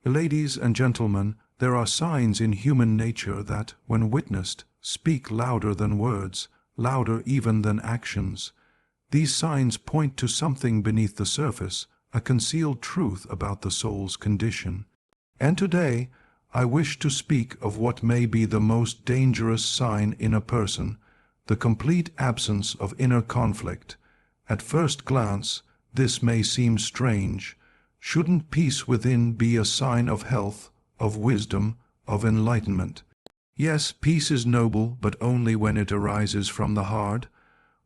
Ladies and gentlemen, there are signs in human nature that, when witnessed, speak louder than words, louder even than actions. These signs point to something beneath the surface, a concealed truth about the soul's condition. And today, I wish to speak of what may be the most dangerous sign in a person, the complete absence of inner conflict. At first glance, this may seem strange. Shouldn't peace within be a sign of health, of wisdom, of enlightenment? Yes, peace is noble, but only when it arises from the heart,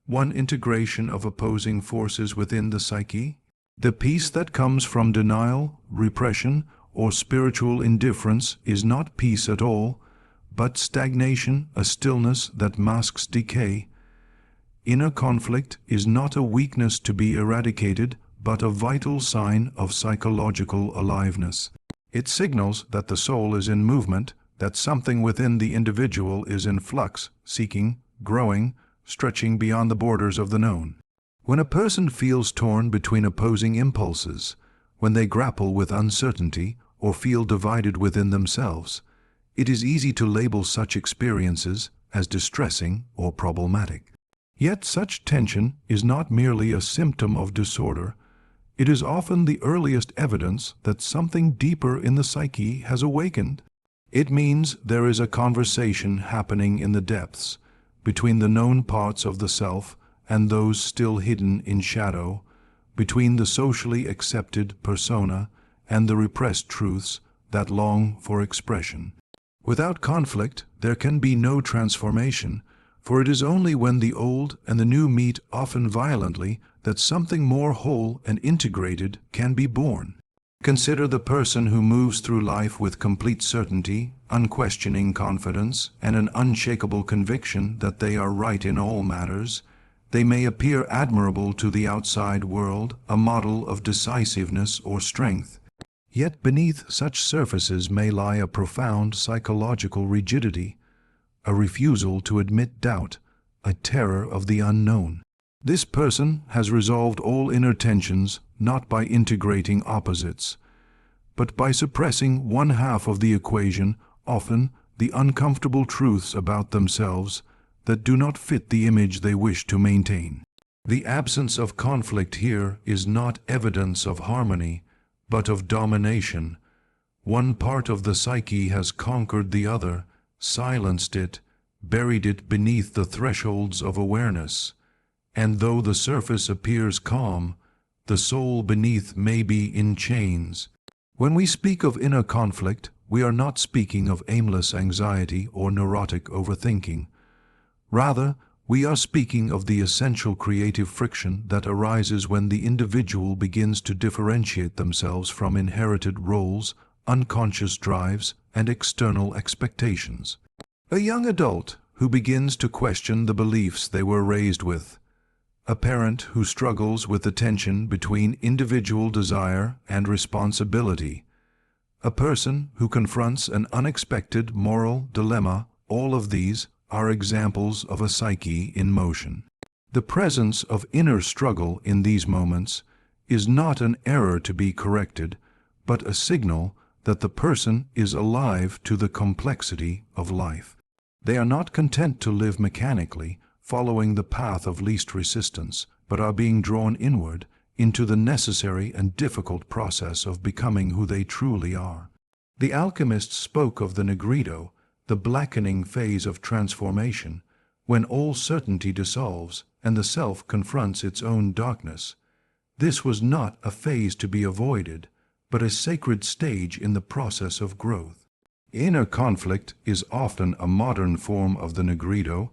one integration of opposing forces within the psyche. The peace that comes from denial, repression, or spiritual indifference is not peace at all, but stagnation, a stillness that masks decay. Inner conflict is not a weakness to be eradicated, but a vital sign of psychological aliveness. It signals that the soul is in movement, that something within the individual is in flux, seeking, growing, stretching beyond the borders of the known. When a person feels torn between opposing impulses, when they grapple with uncertainty or feel divided within themselves, it is easy to label such experiences as distressing or problematic. Yet such tension is not merely a symptom of disorder. It is often the earliest evidence that something deeper in the psyche has awakened. It means there is a conversation happening in the depths, between the known parts of the self and those still hidden in shadow, between the socially accepted persona and the repressed truths that long for expression. Without conflict, there can be no transformation, for it is only when the old and the new meet, often violently, that something more whole and integrated can be born. Consider the person who moves through life with complete certainty, unquestioning confidence, and an unshakable conviction that they are right in all matters. They may appear admirable to the outside world, a model of decisiveness or strength. Yet beneath such surfaces may lie a profound psychological rigidity, a refusal to admit doubt, a terror of the unknown. This person has resolved all inner tensions not by integrating opposites, but by suppressing one half of the equation, often the uncomfortable truths about themselves that do not fit the image they wish to maintain. The absence of conflict here is not evidence of harmony, but of domination. One part of the psyche has conquered the other, silenced it, buried it beneath the thresholds of awareness. And though the surface appears calm, the soul beneath may be in chains. When we speak of inner conflict, we are not speaking of aimless anxiety or neurotic overthinking. Rather, we are speaking of the essential creative friction that arises when the individual begins to differentiate themselves from inherited roles, unconscious drives, and external expectations. A young adult who begins to question the beliefs they were raised with. A parent who struggles with the tension between individual desire and responsibility. A person who confronts an unexpected moral dilemma. All of these are examples of a psyche in motion. The presence of inner struggle in these moments is not an error to be corrected, but a signal that the person is alive to the complexity of life. They are not content to live mechanically, following the path of least resistance, but are being drawn inward into the necessary and difficult process of becoming who they truly are. The alchemists spoke of the Negrido, the blackening phase of transformation, when all certainty dissolves and the self confronts its own darkness. This was not a phase to be avoided, but a sacred stage in the process of growth. Inner conflict is often a modern form of the Negrido.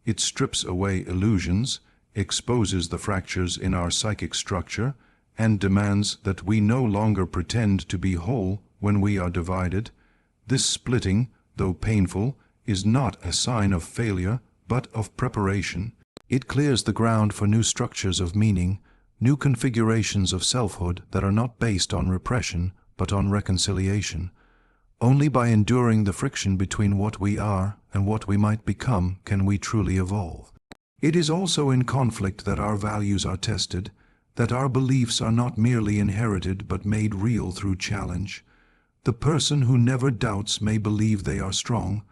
It strips away illusions, exposes the fractures in our psychic structure, and demands that we no longer pretend to be whole when we are divided. This splitting, though painful, is not a sign of failure, but of preparation. It clears the ground for new structures of meaning, new configurations of selfhood that are not based on repression, but on reconciliation. Only by enduring the friction between what we are and what we might become can we truly evolve. It is also in conflict that our values are tested, that our beliefs are not merely inherited but made real through challenge. The person who never doubts may believe they are strong,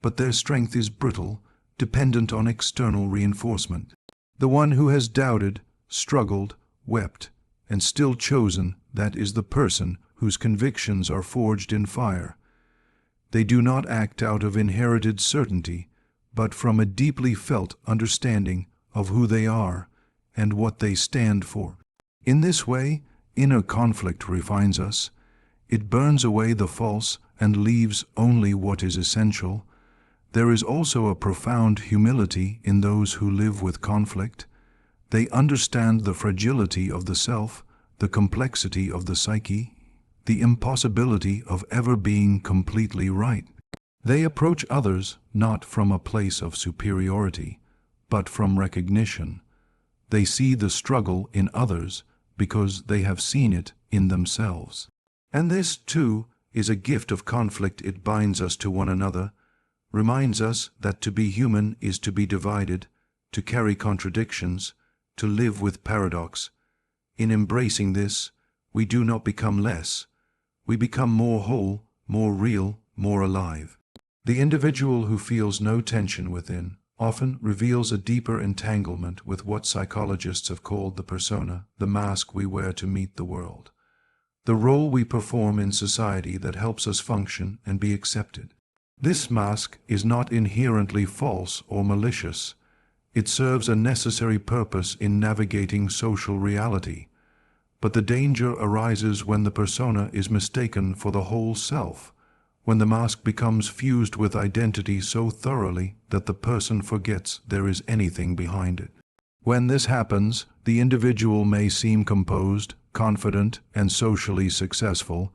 but their strength is brittle, dependent on external reinforcement. The one who has doubted, struggled, wept, and still chosen, that is the person whose convictions are forged in fire. They do not act out of inherited certainty, but from a deeply felt understanding of who they are and what they stand for. In this way, inner conflict refines us. It burns away the false and leaves only what is essential. There is also a profound humility in those who live with conflict. They understand the fragility of the self, the complexity of the psyche, the impossibility of ever being completely right. They approach others not from a place of superiority, but from recognition. They see the struggle in others because they have seen it in themselves. And this, too, is a gift of conflict. It binds us to one another, reminds us that to be human is to be divided, to carry contradictions, to live with paradox. In embracing this, we do not become less. We become more whole, more real, more alive. The individual who feels no tension within often reveals a deeper entanglement with what psychologists have called the persona, the mask we wear to meet the world, the role we perform in society that helps us function and be accepted. This mask is not inherently false or malicious. It serves a necessary purpose in navigating social reality. But the danger arises when the persona is mistaken for the whole self, when the mask becomes fused with identity so thoroughly that the person forgets there is anything behind it. When this happens, the individual may seem composed, confident, and socially successful,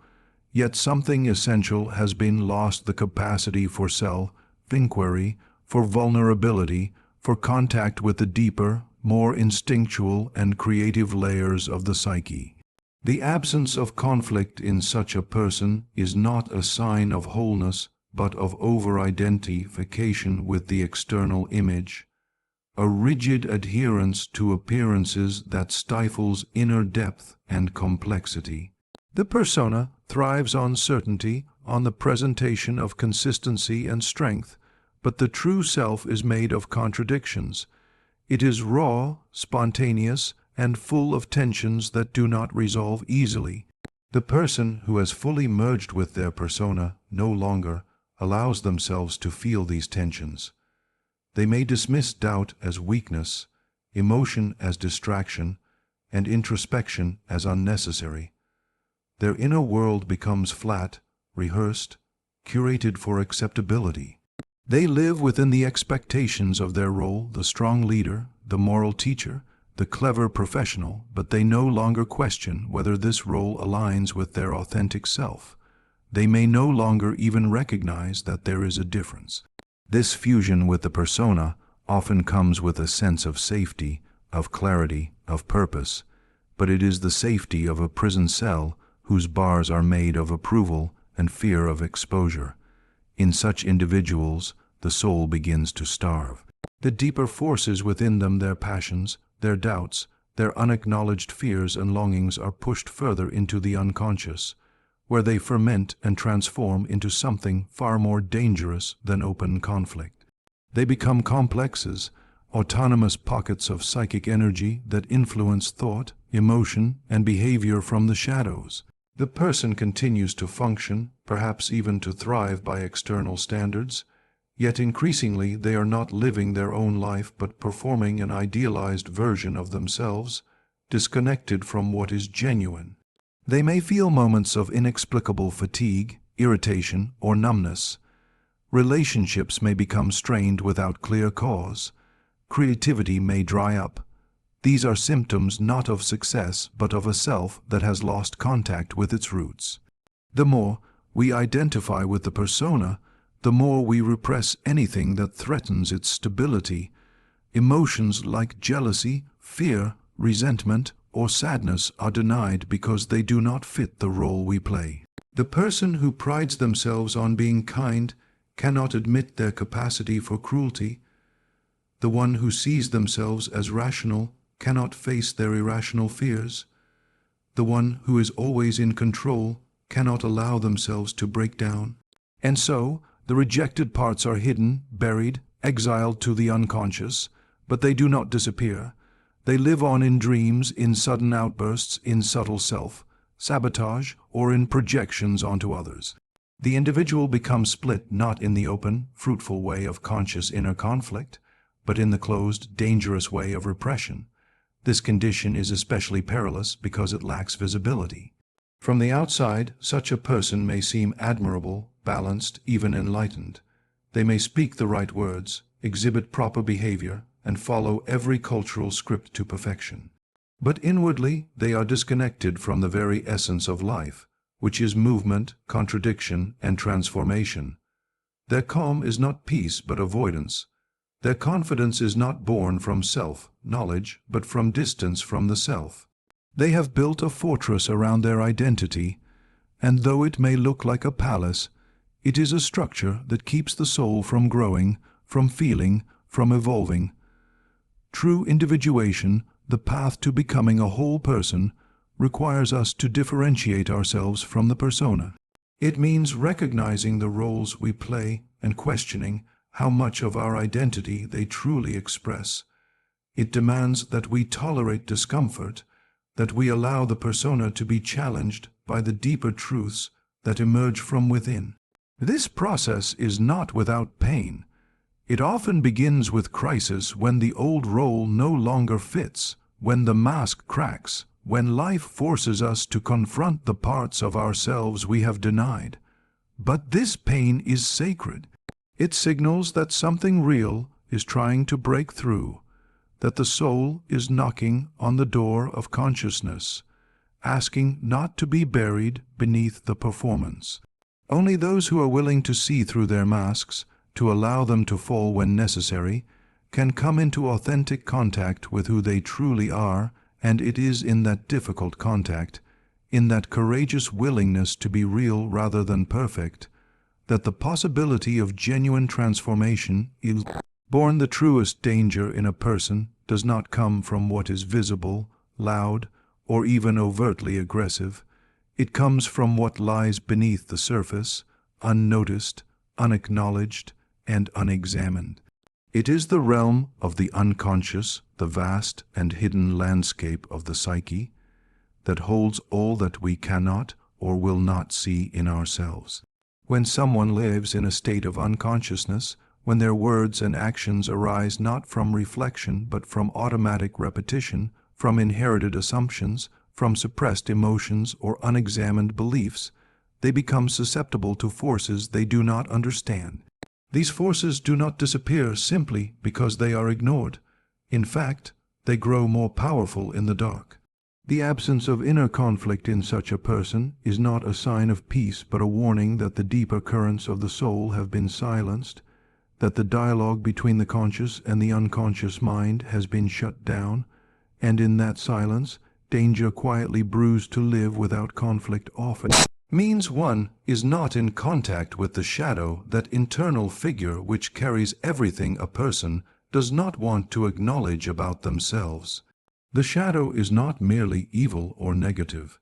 yet something essential has been lost: the capacity for self-inquiry, for vulnerability, for contact with the deeper, more instinctual and creative layers of the psyche. The absence of conflict in such a person is not a sign of wholeness, but of over-identification with the external image, a rigid adherence to appearances that stifles inner depth and complexity. The persona thrives on certainty, on the presentation of consistency and strength, but the true self is made of contradictions. It is raw, spontaneous, and full of tensions that do not resolve easily. The person who has fully merged with their persona no longer allows themselves to feel these tensions. They may dismiss doubt as weakness, emotion as distraction, and introspection as unnecessary. Their inner world becomes flat, rehearsed, curated for acceptability. They live within the expectations of their role, the strong leader, the moral teacher, the clever professional, but they no longer question whether this role aligns with their authentic self. They may no longer even recognize that there is a difference. This fusion with the persona often comes with a sense of safety, of clarity, of purpose, but it is the safety of a prison cell whose bars are made of approval and fear of exposure. In such individuals, the soul begins to starve. The deeper forces within them, their passions, their doubts, their unacknowledged fears and longings, are pushed further into the unconscious, where they ferment and transform into something far more dangerous than open conflict. They become complexes, autonomous pockets of psychic energy that influence thought, emotion, and behavior from the shadows. The person continues to function, perhaps even to thrive by external standards, yet increasingly they are not living their own life but performing an idealized version of themselves, disconnected from what is genuine. They may feel moments of inexplicable fatigue, irritation, or numbness. Relationships may become strained without clear cause. Creativity may dry up. These are symptoms not of success, but of a self that has lost contact with its roots. The more we identify with the persona, the more we repress anything that threatens its stability. Emotions like jealousy, fear, resentment, or sadness are denied because they do not fit the role we play. The person who prides themselves on being kind cannot admit their capacity for cruelty. The one who sees themselves as rational cannot face their irrational fears. The one who is always in control cannot allow themselves to break down. And so, the rejected parts are hidden, buried, exiled to the unconscious, but they do not disappear. They live on in dreams, in sudden outbursts, in subtle self-sabotage, or in projections onto others. The individual becomes split not in the open, fruitful way of conscious inner conflict, but in the closed, dangerous way of repression. This condition is especially perilous because it lacks visibility. From the outside, such a person may seem admirable, balanced, even enlightened. They may speak the right words, exhibit proper behavior, and follow every cultural script to perfection. But inwardly, they are disconnected from the very essence of life, which is movement, contradiction, and transformation. Their calm is not peace but avoidance. Their confidence is not born from self-knowledge but from distance from the self. They have built a fortress around their identity, and though it may look like a palace, it is a structure that keeps the soul from growing, from feeling, from evolving. True individuation, the path to becoming a whole person, requires us to differentiate ourselves from the persona. It means recognizing the roles we play and questioning how much of our identity they truly express. It demands that we tolerate discomfort, that we allow the persona to be challenged by the deeper truths that emerge from within. This process is not without pain. It often begins with crisis when the old role no longer fits, when the mask cracks, when life forces us to confront the parts of ourselves we have denied. But this pain is sacred. It signals that something real is trying to break through, that the soul is knocking on the door of consciousness, asking not to be buried beneath the performance. Only those who are willing to see through their masks, to allow them to fall when necessary, can come into authentic contact with who they truly are, and it is in that difficult contact, in that courageous willingness to be real rather than perfect, that the possibility of genuine transformation is born. The truest danger in a person does not come from what is visible, loud, or even overtly aggressive. It comes from what lies beneath the surface, unnoticed, unacknowledged, and unexamined. It is the realm of the unconscious, the vast and hidden landscape of the psyche, that holds all that we cannot or will not see in ourselves. When someone lives in a state of unconsciousness, when their words and actions arise not from reflection but from automatic repetition, from inherited assumptions, from suppressed emotions or unexamined beliefs, they become susceptible to forces they do not understand. These forces do not disappear simply because they are ignored. In fact, they grow more powerful in the dark. The absence of inner conflict in such a person is not a sign of peace but a warning that the deeper currents of the soul have been silenced, that the dialogue between the conscious and the unconscious mind has been shut down, and in that silence, danger quietly brews to live without conflict often means one is not in contact with the shadow, that internal figure which carries everything a person does not want to acknowledge about themselves. The shadow is not merely evil or negative.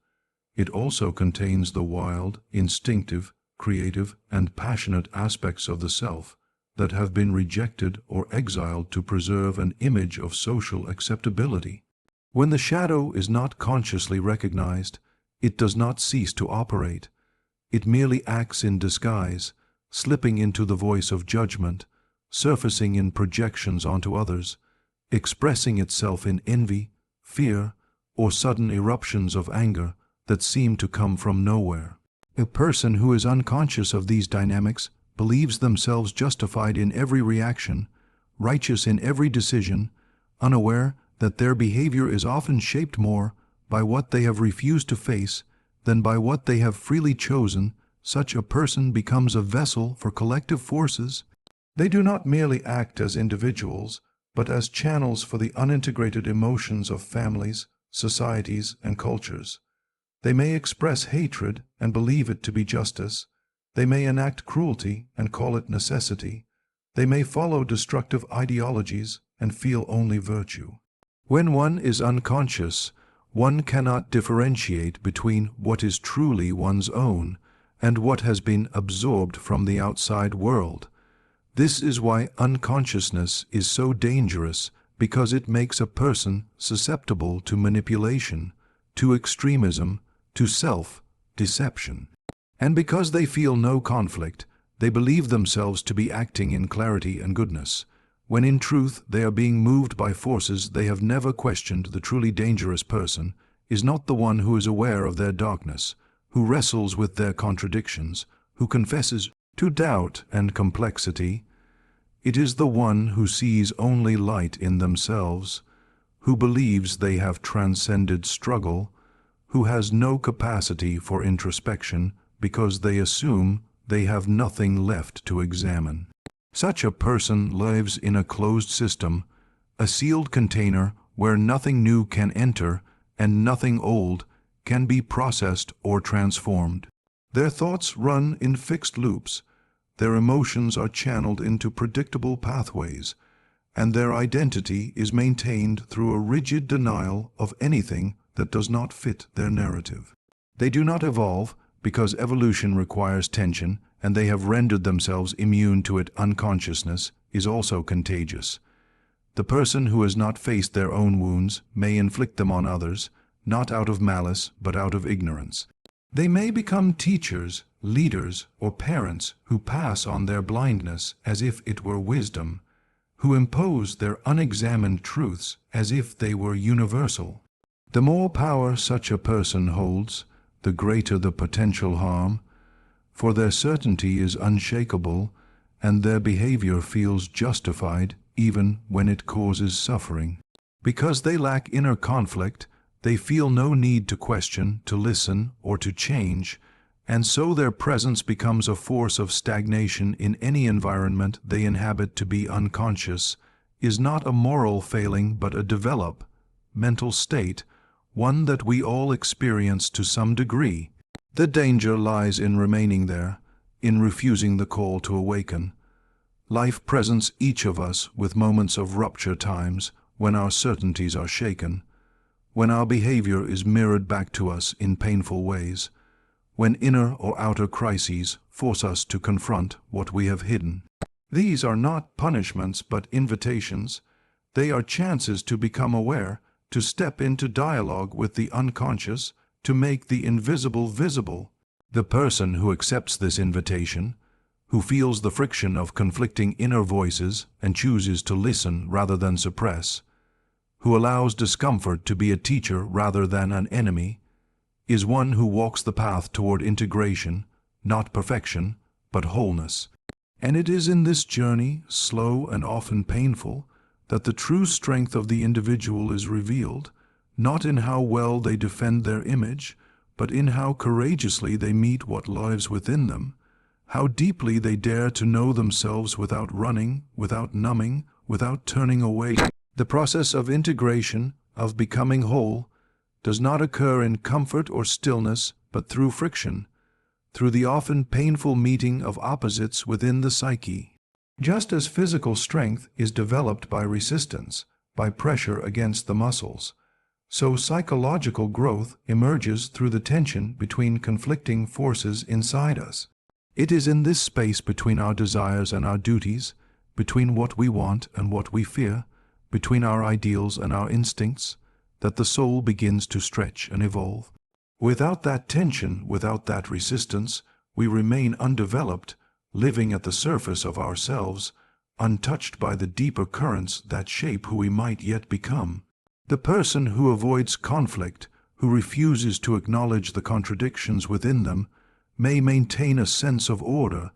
It also contains the wild, instinctive, creative, and passionate aspects of the self that have been rejected or exiled to preserve an image of social acceptability. When the shadow is not consciously recognized, it does not cease to operate. It merely acts in disguise, slipping into the voice of judgment, surfacing in projections onto others, expressing itself in envy, fear, or sudden eruptions of anger that seem to come from nowhere. A person who is unconscious of these dynamics believes themselves justified in every reaction, righteous in every decision, unaware that their behavior is often shaped more by what they have refused to face than by what they have freely chosen. Such a person becomes a vessel for collective forces. They do not merely act as individuals, but as channels for the unintegrated emotions of families, societies, and cultures. They may express hatred and believe it to be justice. They may enact cruelty and call it necessity. They may follow destructive ideologies and feel only virtue. When one is unconscious, one cannot differentiate between what is truly one's own and what has been absorbed from the outside world. This is why unconsciousness is so dangerous, because it makes a person susceptible to manipulation, to extremism, to self-deception. And because they feel no conflict, they believe themselves to be acting in clarity and goodness, when in truth they are being moved by forces they have never questioned. The truly dangerous person is not the one who is aware of their darkness, who wrestles with their contradictions, who confesses to doubt and complexity. It is the one who sees only light in themselves, who believes they have transcended struggle, who has no capacity for introspection because they assume they have nothing left to examine. Such a person lives in a closed system, a sealed container where nothing new can enter and nothing old can be processed or transformed. Their thoughts run in fixed loops, their emotions are channeled into predictable pathways, and their identity is maintained through a rigid denial of anything that does not fit their narrative. They do not evolve because evolution requires tension, and they have rendered themselves immune to it. Unconsciousness is also contagious. The person who has not faced their own wounds may inflict them on others, not out of malice but out of ignorance. They may become teachers, leaders, or parents who pass on their blindness as if it were wisdom, who impose their unexamined truths as if they were universal. The more power such a person holds, the greater the potential harm, for their certainty is unshakable, and their behavior feels justified even when it causes suffering. Because they lack inner conflict, they feel no need to question, to listen, or to change, and so their presence becomes a force of stagnation in any environment they inhabit. To be unconscious is not a moral failing but a developed mental state, one that we all experience to some degree. The danger lies in remaining there, in refusing the call to awaken. Life presents each of us with moments of rupture, times when our certainties are shaken, when our behavior is mirrored back to us in painful ways, when inner or outer crises force us to confront what we have hidden. These are not punishments but invitations. They are chances to become aware, to step into dialogue with the unconscious, to make the invisible visible. The person who accepts this invitation, who feels the friction of conflicting inner voices and chooses to listen rather than suppress, who allows discomfort to be a teacher rather than an enemy, is one who walks the path toward integration, not perfection, but wholeness. And it is in this journey, slow and often painful, that the true strength of the individual is revealed, not in how well they defend their image, but in how courageously they meet what lies within them, how deeply they dare to know themselves without running, without numbing, without turning away. The process of integration, of becoming whole, does not occur in comfort or stillness, but through friction, through the often painful meeting of opposites within the psyche. Just as physical strength is developed by resistance, by pressure against the muscles, so psychological growth emerges through the tension between conflicting forces inside us. It is in this space between our desires and our duties, between what we want and what we fear, between our ideals and our instincts, that the soul begins to stretch and evolve. Without that tension, without that resistance, we remain undeveloped, living at the surface of ourselves, untouched by the deeper currents that shape who we might yet become. The person who avoids conflict, who refuses to acknowledge the contradictions within them, may maintain a sense of order,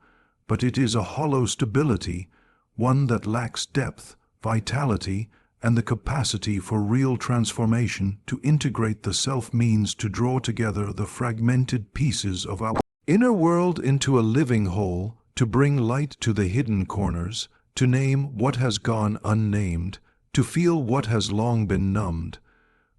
but it is a hollow stability, one that lacks depth, vitality, and the capacity for real transformation. To integrate the self means to draw together the fragmented pieces of our inner world into a living whole, to bring light to the hidden corners, to name what has gone unnamed, to feel what has long been numbed.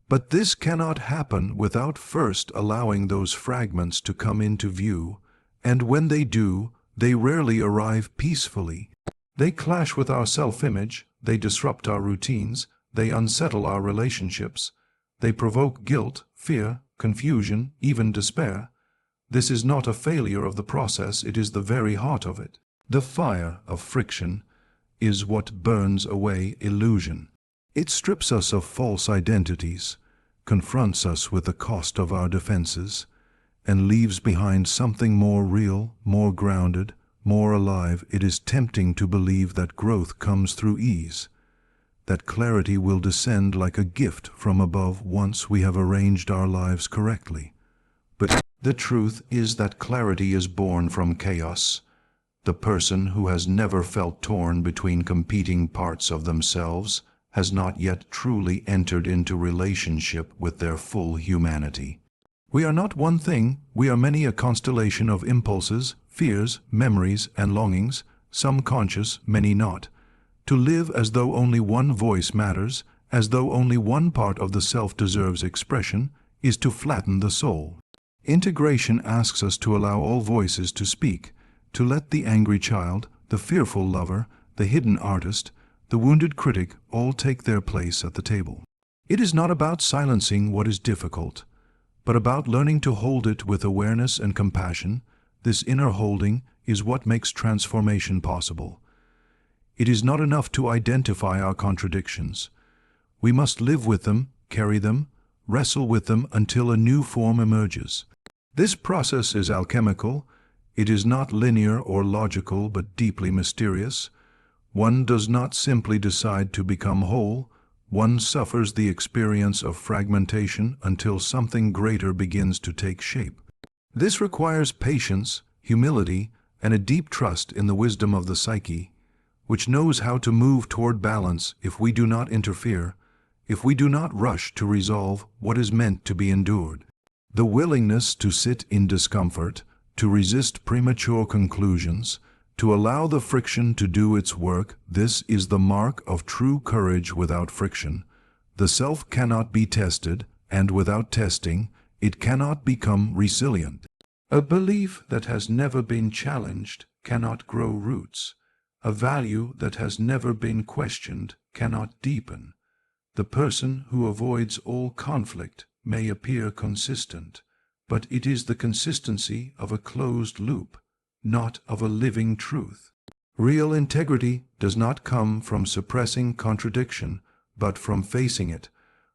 But this cannot happen without first allowing those fragments to come into view, and when they do, they rarely arrive peacefully. They clash with our self-image, they disrupt our routines, they unsettle our relationships, They provoke guilt, fear, confusion, even despair. This is not a failure of the process, it is the very heart of it. The fire of friction is what burns away illusion. It strips us of false identities, confronts us with the cost of our defenses, and leaves behind something more real, more grounded, more alive. It is tempting to believe that growth comes through ease, that clarity will descend like a gift from above once we have arranged our lives correctly. But the truth is that clarity is born from chaos. The person who has never felt torn between competing parts of themselves has not yet truly entered into relationship with their full humanity. We are not one thing, we are many, a constellation of impulses, fears, memories, and longings, some conscious, many not. To live as though only one voice matters, as though only one part of the self deserves expression, is to flatten the soul. Integration asks us to allow all voices to speak, to let the angry child, the fearful lover, the hidden artist, the wounded critic all take their place at the table. It is not about silencing what is difficult, but about learning to hold it with awareness and compassion. This inner holding is what makes transformation possible. It is not enough to identify our contradictions. We must live with them, carry them, wrestle with them until a new form emerges. This process is alchemical. It is not linear or logical, but deeply mysterious. One does not simply decide to become whole. One suffers the experience of fragmentation until something greater begins to take shape. This requires patience, humility, and a deep trust in the wisdom of the psyche, which knows how to move toward balance if we do not interfere, if we do not rush to resolve what is meant to be endured. The willingness to sit in discomfort, to resist premature conclusions, to allow the friction to do its work, this is the mark of true courage. Without friction, the self cannot be tested, and without testing, it cannot become resilient. A belief that has never been challenged cannot grow roots. A value that has never been questioned cannot deepen. The person who avoids all conflict may appear consistent, but it is the consistency of a closed loop, not of a living truth. Real integrity does not come from suppressing contradiction, but from facing it,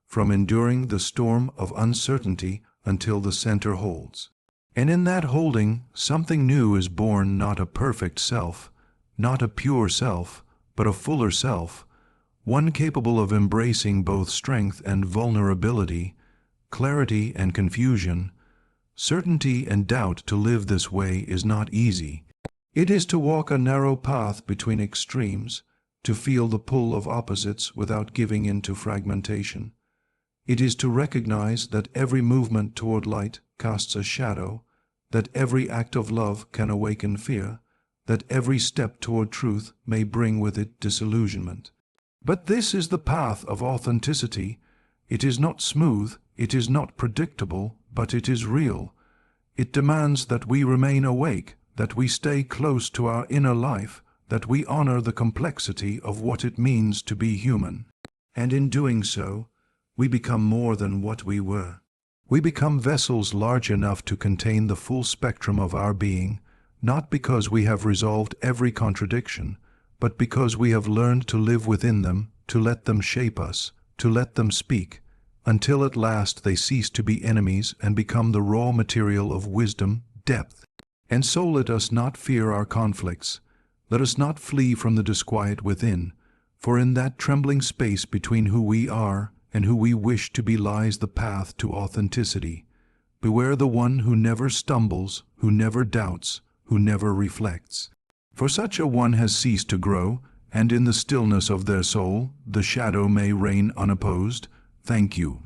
from enduring the storm of uncertainty until the center holds. And in that holding, something new is born, not a perfect self, not a pure self, but a fuller self, one capable of embracing both strength and vulnerability, clarity and confusion, certainty and doubt. To live this way is not easy. It is to walk a narrow path between extremes, to feel the pull of opposites without giving in to fragmentation. It is to recognize that every movement toward light casts a shadow, that every act of love can awaken fear, that every step toward truth may bring with it disillusionment. But this is the path of authenticity. It is not smooth, it is not predictable, but it is real. It demands that we remain awake, that we stay close to our inner life, that we honor the complexity of what it means to be human. And in doing so, we become more than what we were. We become vessels large enough to contain the full spectrum of our being, not because we have resolved every contradiction, but because we have learned to live within them, to let them shape us, to let them speak, until at last they cease to be enemies and become the raw material of wisdom, depth. And so let us not fear our conflicts. Let us not flee from the disquiet within, for in that trembling space between who we are and who we wish to be lies the path to authenticity. Beware the one who never stumbles, who never doubts, who never reflects. For such a one has ceased to grow, and in the stillness of their soul the shadow may reign unopposed. Thank you.